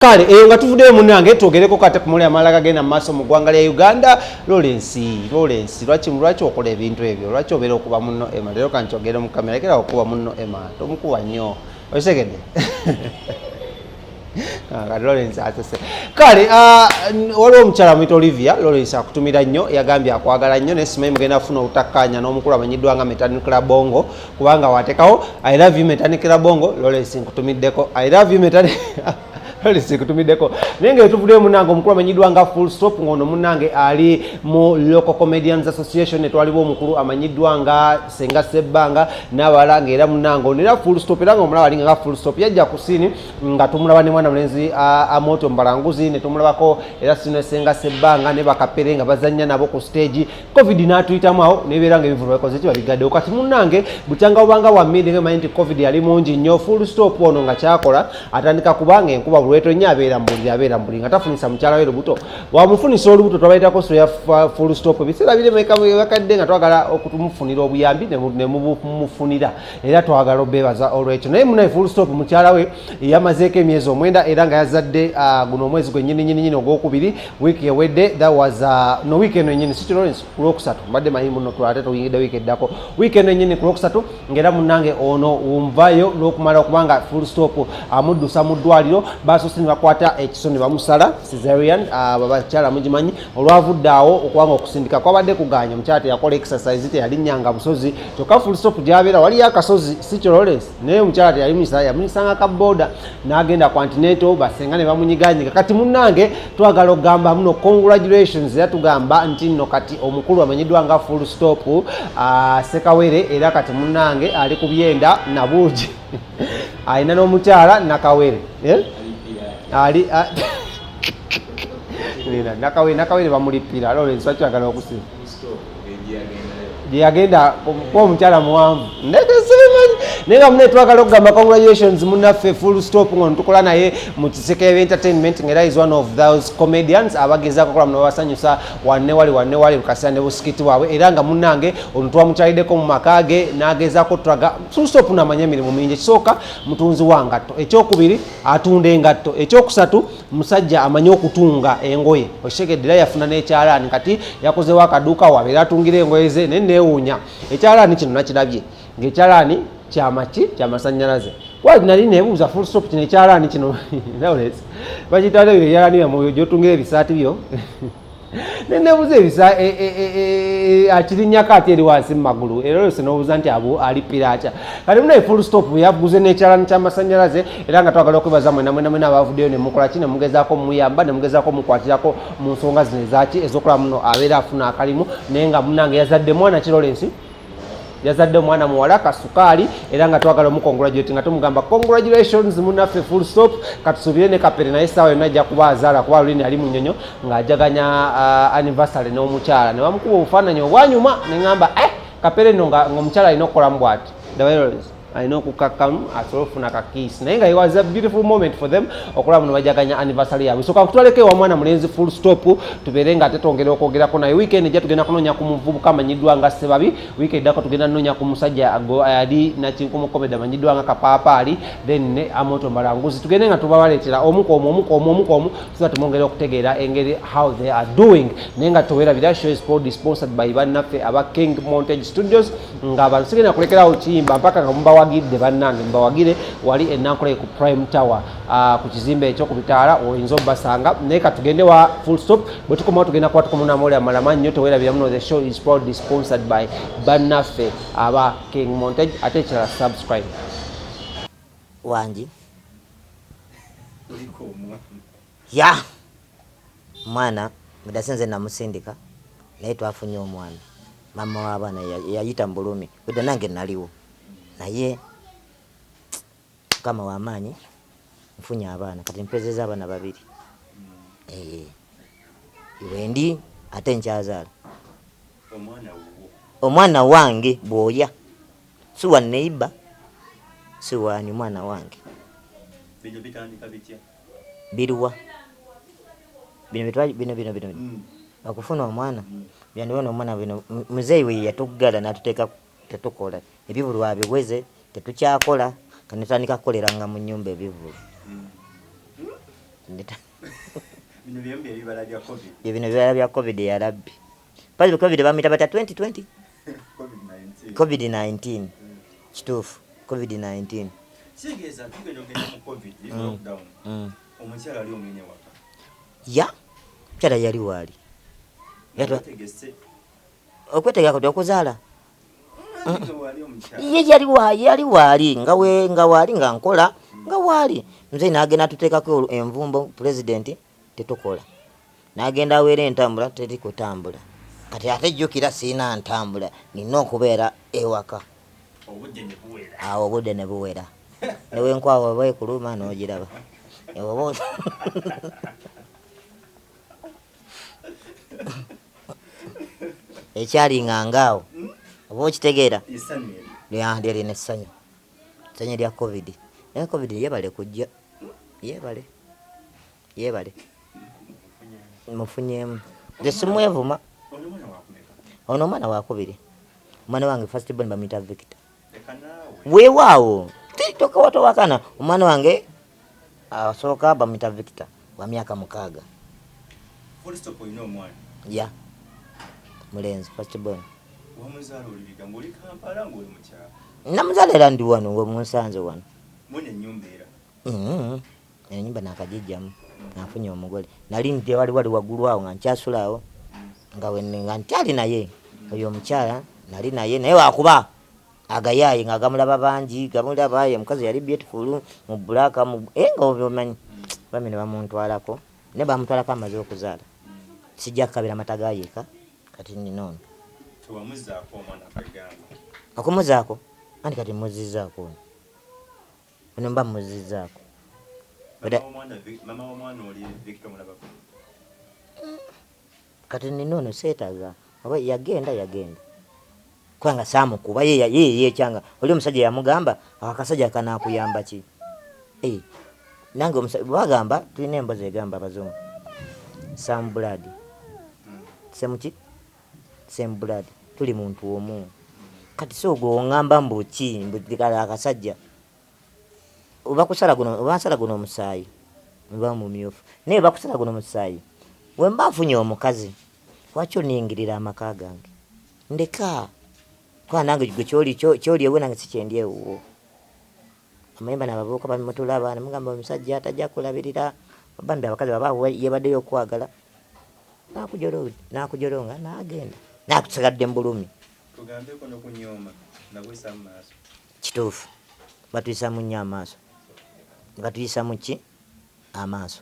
Kale eyo nga tuvuddeyo munnange twogereko kate ku muli amala gagenda mu maaso mu ggwanga lya Uganda. Lawrence lwaki okola ebintu ebyo? Lwaki obeera okuba munno Emma? Leero ka nkyogere mu kamera ekera okuba munno Emma tomukuba nnyo okitegedde. Lawrence atese kale waliwo omukyala mwita Olivia Lawrence akutumira nnyo yagambye akwagala nnyo nesimanyi mugenda afuna obutakkaanya n'omukulu amanyiddwa nga Metanikira Bongo kubanga watekawo I love you Metanikira Bongo Lawrence nkutumiddeko I love you Lawrence kutumiddeko naye nga etuvuddeyo munnange omukulu amanyiddwa nga Full Stop ng'ono munnange ali mu Local Comedians Association etwaliwo omukulu amanyiddwa nga Senga Sebbanga n'abalala ng'era munnange ono era Full Stop era nga omulaba alinga nga Full Stop yajja ku siini nga tumulaba ne mwana mulenzi Amoto Mbalanguzi ne tumulabako era sino Senga Sebbanga ne bakapere nga bazannya nabo ku stage COVID n'atuyitamu awo nebeera nga ebivulu bakoze ki babigaddewo kati munnange bukyanga bubanga wa meeting emanyi nti COVID yali mungi nnyo Full Stop ono nga kyakola atandika kubanga enkuba bulweto nnyo abeera mbuli nga tafunisa mukyala we lubuto wamufunisa olubuto twabayitako so ya Full Stop biseera biremeka bakadde nga twagala okutumufunira obuyambi ne mumufunira era twagala obeebaza olwekyo naye munaye Full Stop mukyala we yamazeeko emyezi 9 era nga yazadde guno omwezi gwennyini ogwokubiri wiiki ewedde that was no weekend ennyini si Lawrence ku lwokusatu mbadde manyi muno twate tuyingidde wiiki eddako weekend ennyini ku lwokusatu ng'era munnange ono wumvayo lw'okumala okubanga Full Stop amuddusa mu ddwaliro basoose ne bakwata ekiso ne bamusala cesarean babakyala mugimanyi olwavudde awo okubanga okusindika kwabadde kuganya omukyala teyakola exercise teyalinnyanga busozi kyokka Full Stop gy'abeera waliyo akasozi si Lawrence naye omukyala yamunyisanga kaboda n'agenda Continental basenga ne bamunyiganyiga kati munnange twagala okugamba muno congratulations era tugamba nti nno kati omukulu amanyiddwa nga Full Stop Sekawere era kati munnange ali ku byenda nabuugi alina n'omukyala Nakawere ali Nakawere bamulipira Lawrence wakyagala okusiba gyeyagenda kuba omukyala muwanvu naye nga mune twagala okugamba congratulations munnaffe Full Stop ngono tukola naye mu Kisekere Entertainment ng'era is one of those comedians abagezaako kola muno basanyusa wanne wali bukasira ne busikiti bwabwe era nga munnange ono twamukyaliddeko mu maka ge n'agezaako tulaga Full Stop n'amanya emirimu mingi ekisooka mutunzi wa ngatto ekyokubiri atunda engatto ekyokusatu musajja amanyi okutunga engoye okitegedde era yafuna n'ekyalaani kati yakozewo akaduuka wabeera atungira engoye ze neewuunya ekyalaani kino nakirabye ng'ekyalaani kyamasannyalaze wali nali nebuuza Full Stop kino ekyalaani kino Lawrence bakitwala ebyo ebyalaani byamwe gyotungira ebisaati byo nebuuza ebisa akirinnyako ate eri wansi mu magulu era olwese n'obuuza nti abo alipira atya kati munaye Full Stop yaguze n'ekyalaani kyamasannyalaze era nga twagala okwebaza mwena abavuddeyo ne mukola ki ne mugezaako muyamba ne mugezaako mukwatirako mu nsonga zino ezaki ez'okola muno abeera afuna akalimu naye nga munnange yazadde mwana ki Lawrence yazadde omwana muwala Kasukaali era nga twagala omukongratulate nga tumugamba congratulations munnaffe Full Stop katusuubire ne Kapere naye essaawa yonna ajja kuba azaala kuba lulini ali mu nnyonyo ng'ajaganya anniversary n'omukyala ne bamukuba obufaananyi obwanyuma ne ŋŋamba Kapere nno ng'omukyala alina okukolamu bw'ati alina okukakkamu asobole okufuna kakiisi naye nga it was a beautiful moment for them okulaba muno bajaganya anniversary yaabwe soka kutwaleko ewa mwana mulenzi Full Stop tubeere nga ate twongera okwogerako naye weekend ejja tugenda kunoonya ku muvubuka amanyiddwa nga Ssebabi weekend eddako tugenda noonya ku musajja ali nakinkumu comedy amanyiddwa nga Kapaapaali then ne Amoto Mbalanguzi tugende nga tubabaleetera omukomu so tumwongere okutegeera engeri how they are doing naye nga towerabira show is sponsored by bannaffe aba King Montage Studios nga abantu sigenda kulekerawo kiyimba mpaka nga mumba wagidde bannange mbawagire wali ennankole ku Prime Tower ku kizimbe ekyo ku bitaala oyinza obbasanga naye katugende wa Full Stop bwe tukomawo tugenda kuba tukomunaamoli amalama nnyo teweerabira muno the show is proudly sponsored by bannaffe aba King Montage ate ekirala subscribe wangi ya mwana mudasenze namusindika naye twafunye omwana mama w'abaana yayita mu bulumi budde nange naliwo naye kama w'amaanyi nfunye abaana kati mpezeza abaana babiri wendi ate nkyazaala omwana wange bwoya si wa neiba si wani mwana wange biruwa bino okufuna omwana byandibona omwana bino muzeeyi we yatuggala n'atuteeka tetukola ebivulu abiweze tetukyakola kanetandika kukoleranga mu nnyumba ebivulu Bino byombi ebibala bya COVID. Bino ebibala bya COVID ya rabbi. Pali COVID bamita bata 2020. COVID-19. Kituufu. COVID-19. Kigeza tugenda ogenda mu COVID lockdown. Omukyala ali omenye waka. Ya. Omukyala yali waali. Yategese. Okwetega ko okuzaala. Ye yali waali nga waali nga nkola nga waali. Nze nagenda tuteekako envumbo president tetukola. Nagenda awere entambula tetikutambula. Kati ate jjukira sina ntambula nina okubeera ewaka. Obudde ne buwera. Newe nkwawa bae kuluma n'ogiraba. Ewo ekyali ngangaawo oba okitegeera lyandiri n'essanyu essanyu lya COVID. Naye COVID yebale kujja yebale mufunyeemu nze simwevuma. Ono omwana wakubiri omwana wange first born bamuyita Victor. Weewaawo tokawatowakana omwana wange asooka bamuyita Victor wa myaka 6. Ya mulenzi first born. Namuzaala era ndi wano munsanze wano. Ennyumba nakagijjamu nafunye omugole. Nali nti wali waggulu awo nga nkyasula awo nga ntyali naye oyo omukyala nali naye wakuba agayayi nga gamulaba bangi gamulaba ye mukazi yali beautiful mu black nga obimanyi bamene bamuntwalako ne bamutwalako amaze okuzaala. Sijja kukabira mataga yeka kati ninono tuwamuzaako omwana akagamba okumuzaako andi kati muzizaako ono mba muzizaako mama w'omwana oli Victor mulabako kati ninono seetaga oba yagenda kwanga samukuba ye kyanga oli omusajja yamugamba akasajja kanakuyamba ki nange bagamba tulina embozi egamba abazungu Sam blood semuki Sam blood tuli muntu omu kati sogo ongamba mbuki mbudikala akasajja obakusala guno omusaayi mba mumyofu naye bakusala guno omusaayi wemba afunye omukazi wakyo ningirira amaka gange ndeka kwa nange gwe kyoli ewe nange sikyendye uwo amayimba nabavubuka bamutulaba nemugamba omusajja atajja kulabirira bambi abakazi baba yebaddeyo okwagala nakujoronga nagenda nakusigadde mbulumi tugambeko n'okunyooma nabwisa mu maaso kituufu batuyisa mu nnyo amaaso nga tuyisa mu ki amaaso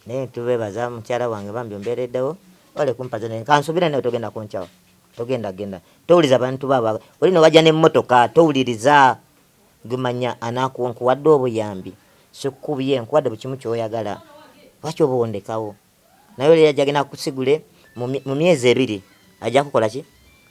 naye tubebaza mukyala wange bambi ombeereddewo ole kumpaza naye kansubira naye togenda kunkyawa togenda towuliza bantu baba oli nobajja n'emmotoka towuliriza gumanya anakuwadde obuyambi sikubye nkuwadde bukimu kyoyagala lwaki obondekawo naye oli yajagenda kusigule mu myezi 2 ajja kukola ki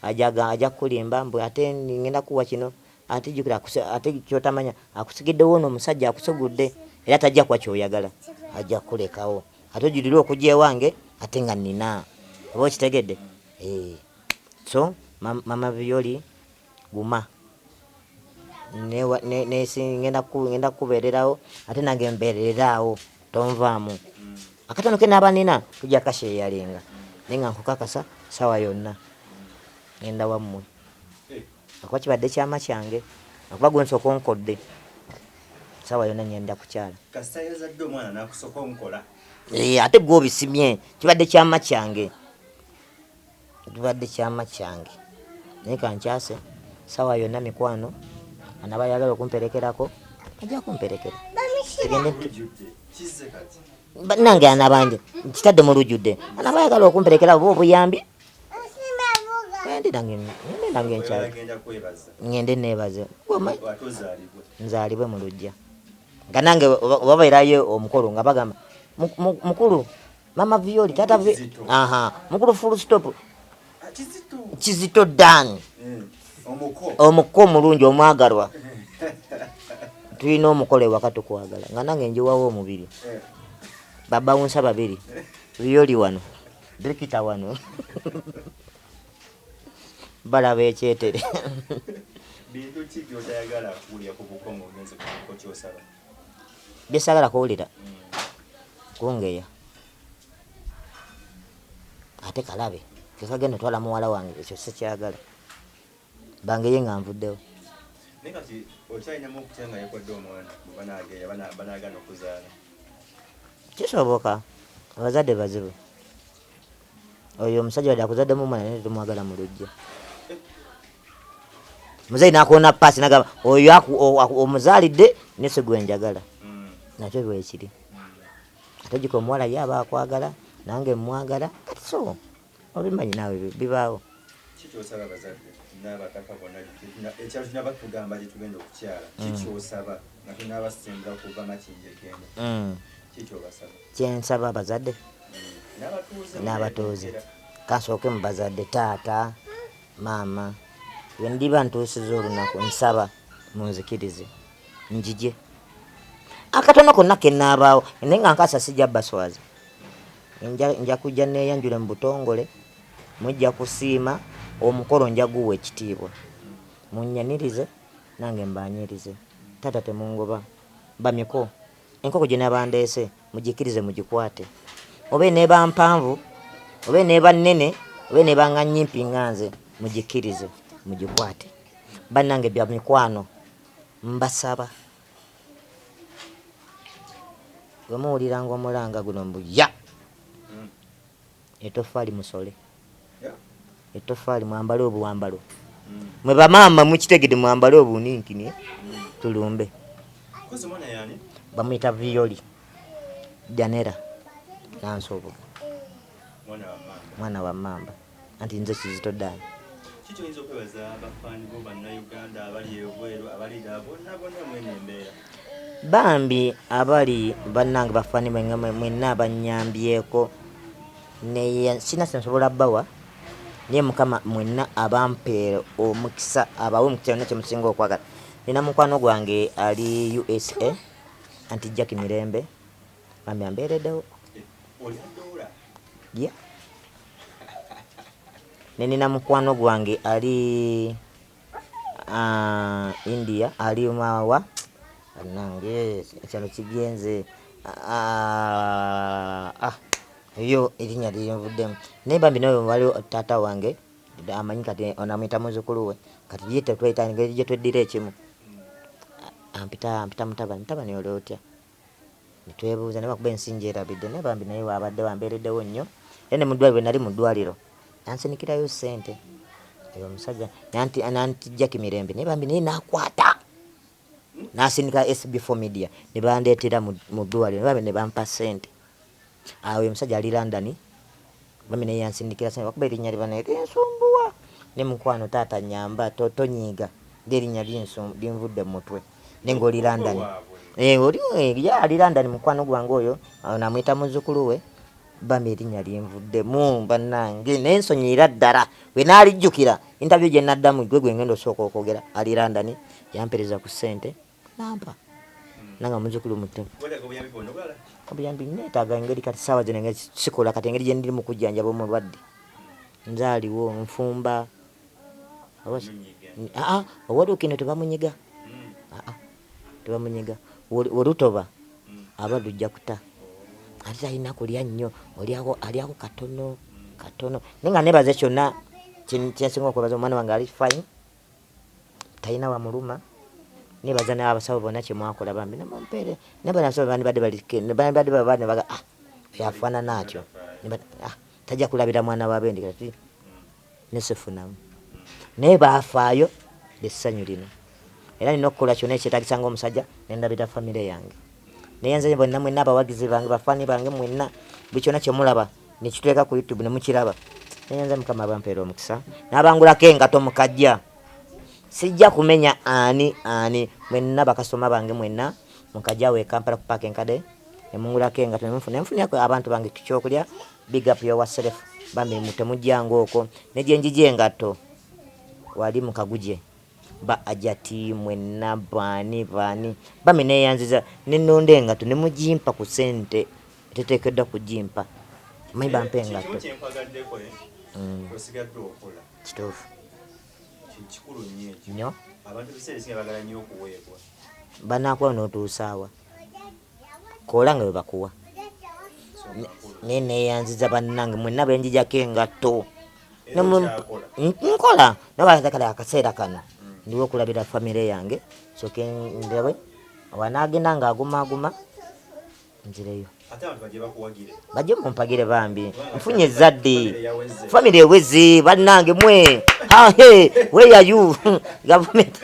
ajja kulimba mbu ate ngenda kuwa kino ate jukira ate kyotamanya akusigidde wono omusajja akusugudde era tajja kwa kyoyagala ajja kulekawo ate ojulire okujja ewange ate nga nina oba okitegedde so mama Violi guma ngenda kubeererawo ate nange mbeererawo tonvaamu akatono ke naaba nina tujja kasheeyalenga naye nga nkukakasa sawa yonna ngenda wammwe akuba kibadde kyama kyange akuba gwe nsooka onkodde sawa yonna nyenda kukyala kasayazadde omwana nakusooka onkola ate gwe obisimye kibadde kyama kyange naye kankyase sawa yonna mikwano anaba yagala okumperekerako ajja kumperekera nange anabanje kitadde mu lujjudde anaba yagala okumperekera oba obuyambi nange nkyala ngende neebaze nzaalibwe mu lujja nga nange babairayo omukulu nga bagamba mukulu mama Violi tata mukulu full stop Kizito Dan omuko omulungi omwagalwa tulina omukole ewaka tukwagala nga nange njiwawo omubiri babawunsa 2 Violi wano Brikita wano balaba ekyetere bintu ki byotayagala kuwulira ku bukongo ogenze ku kyosala byesagala kuwulira kungeya ate kalabe kekagenda twala muwala wange ekyo sikyagala bangeyo nga nvuddewo naye kati okyalinamu okutya nga yekodde omwana banageya banagana okuzaala kisoboka abazadde bazibu oyo omusajja wadde akuzaddemu omwana naye tumwagala mu lujja muzeyi nakuona paasi nagamba oyo omuzaalidde nesi gwe njagala nakyo bwekiri ate gika omuwala ye aba akwagala nange mwagala kati so obimanyi naawe bibaawo kikyosaba abazadde n'abataka bonna ekyalo tunaba tugamba gyetugenda okukyala kikyosaba nga tunabasembera kuva makinje genda kikyobasaba kyensaba abazadde n'abatuuze kansooke mu bazadde taata maama wendiba ntuusiza olunaku nsaba munzikirize njije akatono konna kenaabaawo naye nga nkasa sijja baswazi nja kujja neeyanjule mu butongole mujja kusiima omukolo nja guwa ekitiibwa munnyanirize nange mbanyirize tata temungoba bamiko enkoko gye nabandeese mugikirize mugikwate oba eneeba mpanvu oba eneeba nnene oba eneeba nga nnyimpi nga nze mugikirize mugikwate bannange bya mikwano mbasaba bwe muwuliranga omulanga guno mbuya etofaali musole etofaali mwambale obuwambalo mwe bamaama mukitegede mwambale obuninkini tulumbe bamuyita violi janera nansoboga mwana wa mamba anti nze kizito ddala kikyoyinza okwebaza abafaani bo bannayuganda abali ebweru abalira bonna mwene embeera bambi abali bannange bafaani mwenna abanyambyeko sina sensobola bbawa naye mukama mwenna abampeera omukisa abawe omukisa yonna kyemusinga okwagala nina mukwano gwange ali USA anti Jackie Mirembe bambi ambeereddewo yeah. Nina mukwano gwange ali India ali mawa nange ekyalo kigenze yo erinnya lyinvuddemu naye bambi nawe waliwo taata wange amanyi kati onamwita muzukulu we kati ye tetweta ngeri gye tweddira ekimu ampita mutabani oli otya netwebuuza naye bakuba ensinja erabidde naye bambi naye wabadde wambeereddewo nnyo ene mu ddwaliro nali mu ddwaliro ansinikirayo ssente eyo omusajja nanti Jackie Mirembe naye bambi naye nakwata nasinika SB4 media ne bandeetera mu ddwaliro bambi ne bampa ssente awo omusajja ali London bambi naye yansinikira ssente bakuba erinnya liba naye linsumbuwa ne mukwano taata nyamba tonyiiga lyerinnya linvudde mu mutwe nenga oli London ali London mukwano gwange oyo namwita muzzukulu we bambi erinnya linvuddemu bannange nensonyiira ddala we naalijjukira interview gye naddamu gwe ngenda osooka okwogera ali London yampereza ku ssente nampa nanga muzzukulu mutte obuyambi neetaaga engeri kati saawa zino engeri sikola kati engeri gye ndiri mu kujjanjaba omulwadde nzaaliwo nfumba owoluukino tebamunyiga tebamunyiga olutoba aba lujja kuta ate talina kulya nnyo alyako katono naye nga nebaze kyonna kyensinga okwebaza omwana wange ali fine talina wamuluma nebaza naye abasawo bonna kyemwakola bambi namumpeere naye banabasawo bandibadde baga yafaanana atyo tajja kulabira mwana wabendi kati nesifunamu naye bafaayo essanyu lino era nina okukola kyonna ekyetagisanga omusajja nendabira famire yange naye nze bonna mwenna abawagizi bange bafaani bange mwenna buli kyonna kyemulaba nekituteeka ku YouTube nemukiraba naye nze mukama bampeera omukisa nabangulako engato mukajja sijja kumenya ani mwenna bakasoma bange mwenna mukajja we Kampala ku park enkade nemungulako engato nenfunirako abantu bange kyokulya big up yourself bambi mutemujjanga okwo negyenjija engato wali mukaguje ba ajati mwenna baani bambi neyanziza nenonda engato nemugimpa ku ssente teteekeddwa kugimpa manyi bampa engato kituufu nnyo banaakuwa n'otuusaawa kola nga bwe bakuwa nene yanziza bannange mwenna benjijako engatto Era okyakola. nkola nabalakale akaseera kano ndiwo okulabira famire yange soke ndabe wanagenda ng'aguma nzireyo Ate abantu bajje bakuwagire. bajje mumpagire bambi nfunye ezzadde famire eweze bannange mwe where are you government